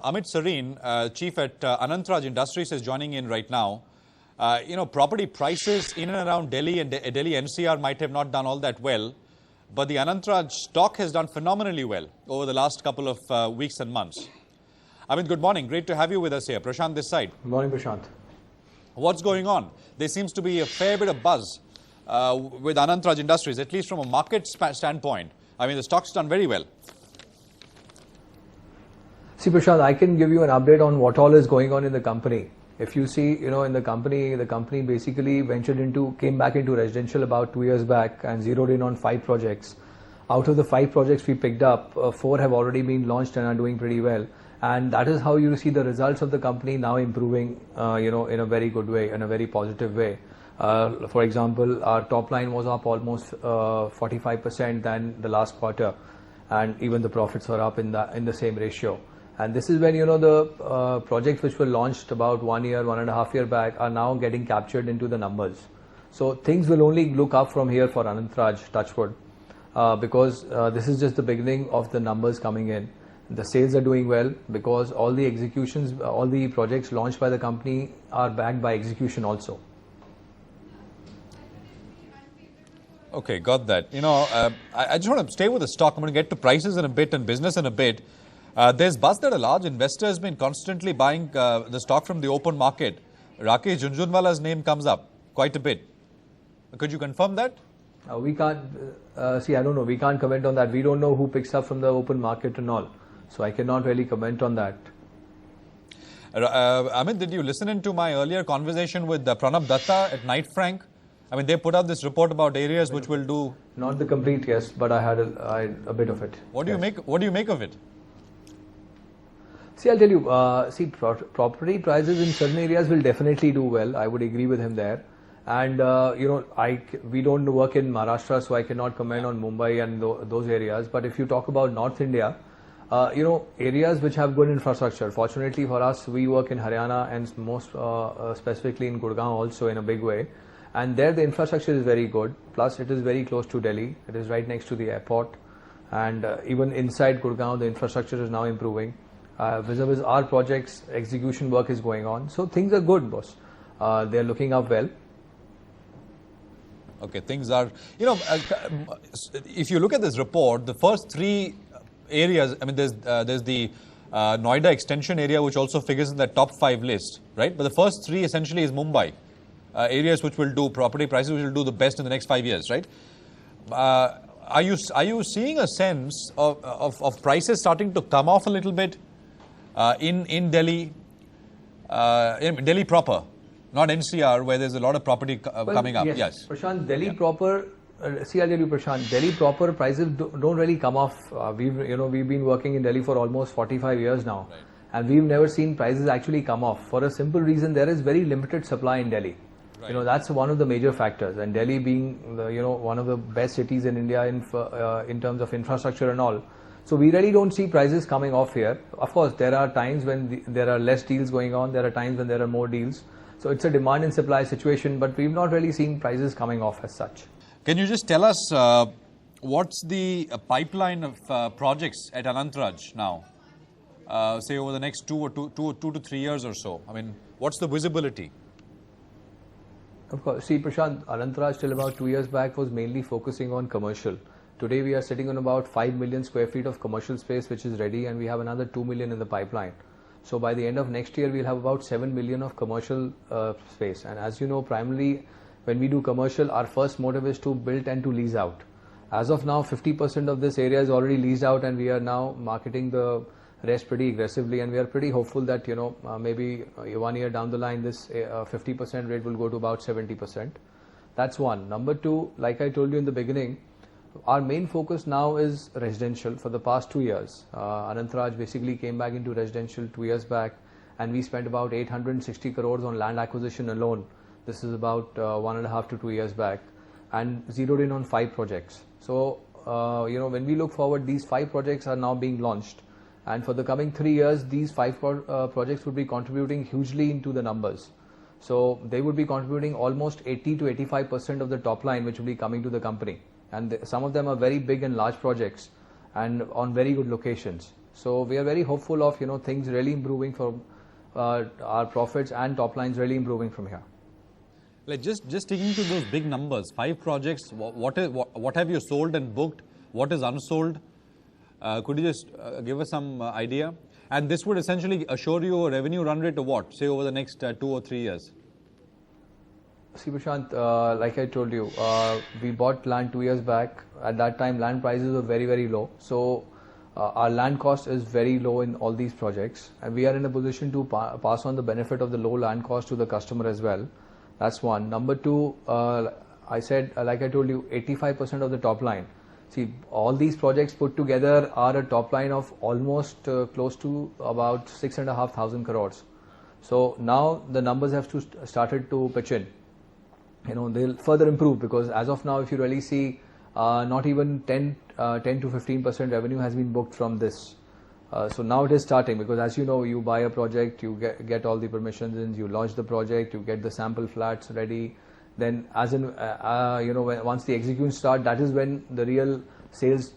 Amit Sarin, chief at Anant Raj Industries, is joining in right now. Property prices in and around Delhi and Delhi NCR might have not done all that well, but the Anant Raj stock has done phenomenally well over the last couple of weeks and months. Amit, good morning. Great to have you with us here. Prashant this side. Good morning, Prashant. What's going on? There seems to be a fair bit of buzz with Anant Raj Industries, at least from a market standpoint. I mean, the stock's done very well. See, Prashant, I can give you an update on what all is going on in the company. If you see, in the company basically came back into residential about 2 years back and zeroed in on 5 projects. Out of the 5 projects we picked up, 4 have already been launched and are doing pretty well. And that is how you see the results of the company now improving, in a very good way, in a very positive way. For example, our top line was up almost 45% than the last quarter, and even the profits were up in the same ratio. And this is when the projects which were launched about 1 year, 1.5 years back are now getting captured into the numbers. So things will only look up from here for Anant Raj, touchwood, because this is just the beginning of the numbers coming in. The sales are doing well because all the executions, all the projects launched by the company are backed by execution also. Okay, got that. I just want to stay with the stock. I'm going to get to prices in a bit and business in a bit. There's buzz that a large investor has been constantly buying the stock from the open market. Rakesh Jhunjhunwala's name comes up quite a bit. Could you confirm that? We can't, I don't know. We can't comment on that. We don't know who picks up from the open market and all. So I cannot really comment on that. Amit, did you listen into my earlier conversation with Pranab Datta at Knight Frank? I mean, they put out this report about areas which will do... Not the complete, yes, but I had a bit of it. What do you make of it? See, I'll tell you, property prices in certain areas will definitely do well. I would agree with him there. And, we don't work in Maharashtra, so I cannot comment on Mumbai and those areas. But if you talk about North India, areas which have good infrastructure. Fortunately for us, we work in Haryana and most specifically in Gurgaon also in a big way. And there the infrastructure is very good. Plus, it is very close to Delhi. It is right next to the airport. And even inside Gurgaon, the infrastructure is now improving. Vis-a-vis our projects, execution work is going on. So things are good, boss. They are looking up well. Okay, things are, if you look at this report, the first 3 areas, I mean, there's the Noida extension area, which also figures in the top 5 list, right? But the first 3 essentially is Mumbai, areas which will do property prices, which will do the best in the next 5 years, right? Are you seeing a sense of prices starting to come off a little bit in Delhi, Delhi proper, not NCR, where there's a lot of property coming up? Yes. Prashant, Delhi proper. I'll tell you, Prashant, Delhi proper prices don't really come off. We've been working in Delhi for almost 45 years now, right. And we've never seen prices actually come off for a simple reason. There is very limited supply in Delhi. Right. That's one of the major factors. And Delhi being one of the best cities in India in terms of infrastructure and all. So we really don't see prices coming off here. Of course, there are times when there are less deals going on. There are times when there are more deals. So it's a demand and supply situation, but we've not really seen prices coming off as such. Can you just tell us what's the pipeline of projects at Anant Raj now, say over the next 2 to 3 years or so? I mean, what's the visibility? Of course, see, Prashant, Anant Raj till about 2 years back was mainly focusing on commercial. Today we are sitting on about 5 million square feet of commercial space which is ready, and we have another 2 million in the pipeline. So by the end of next year we'll have about 7 million of commercial space. And as you know, primarily when we do commercial, our first motive is to build and to lease out. As of now, 50% of this area is already leased out, and we are now marketing the rest pretty aggressively, and we are pretty hopeful that maybe 1 year down the line this 50% rate will go to about 70%. That's one. Number 2, like I told you in the beginning, our main focus now is residential for the past 2 years. Anant Raj basically came back into residential 2 years back, and we spent about 860 crores on land acquisition alone. This is about 1.5 to 2 years back, and zeroed in on 5 projects. So, when we look forward, these 5 projects are now being launched. And for the coming 3 years, these 5 projects would be contributing hugely into the numbers. So they would be contributing almost 80 to 85% of the top line, which will be coming to the company. And some of them are very big and large projects and on very good locations. So we are very hopeful of things really improving from our profits and top lines really improving from here. Like just sticking to those big numbers, 5 projects. What have you sold and booked? What is unsold? Could you just give us some idea? And this would essentially assure you a revenue run rate of what, say, over the next 2 or 3 years? See, Prashant, like I told you, we bought land 2 years back. At that time, land prices were very, very low. So our land cost is very low in all these projects. And we are in a position to pass on the benefit of the low land cost to the customer as well. That's one. Number two, I said, like I told you, 85% of the top line. See, all these projects put together are a top line of almost close to about 6,500 crores. So now the numbers have started to pitch in. They'll further improve, because as of now, if you really see, not even 10 to 15% revenue has been booked from this. So now it is starting, because as you know, you buy a project, you get all the permissions in, you launch the project, you get the sample flats ready. Then once the execution start, that is when the real sales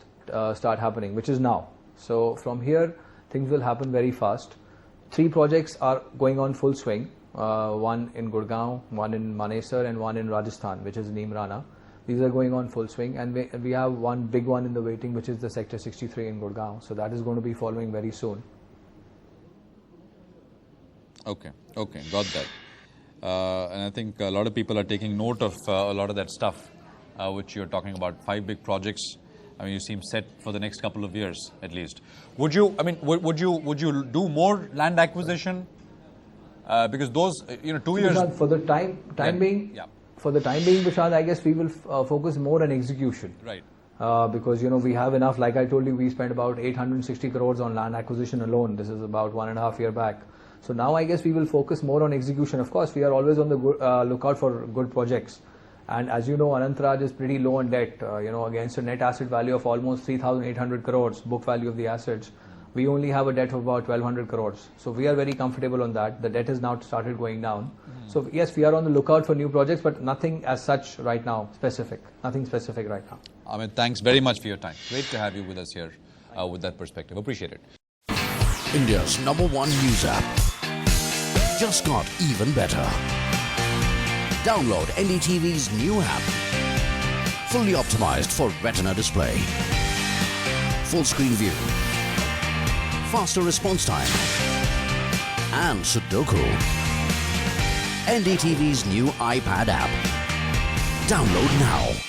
start happening, which is now. So from here, things will happen very fast. 3 projects are going on full swing. One in Gurgaon, one in Manesar, and one in Rajasthan, which is Neemrana. These are going on full swing, and we have one big one in the waiting, which is the Sector 63 in Gurgaon. So that is going to be following very soon. Okay, got that. And I think a lot of people are taking note of a lot of that stuff, which you're talking about. 5 big projects. I mean, you seem set for the next couple of years, at least. Would you do more land acquisition? Because those, 2 years. For the time being, yeah. For the time being, Prashant, I guess we will focus more on execution. Right. Because we have enough. Like I told you, we spent about 860 crores on land acquisition alone. This is about 1.5 years back. So now I guess we will focus more on execution. Of course, we are always on the lookout for good projects. And as you know, Anant Raj is pretty low on debt. Against a net asset value of almost 3,800 crores, book value of the assets, we only have a debt of about 1,200 crores. So we are very comfortable on that. The debt has now started going down. So yes, we are on the lookout for new projects, but nothing as such right now specific. Nothing specific right now. Amit, thanks very much for your time. Great to have you with us here with that perspective. Appreciate it. India's #1 news app just got even better. Download NDTV's new app. Fully optimized for retina display. Full screen view. Faster response time. And Sudoku. NDTV's new iPad app. Download now.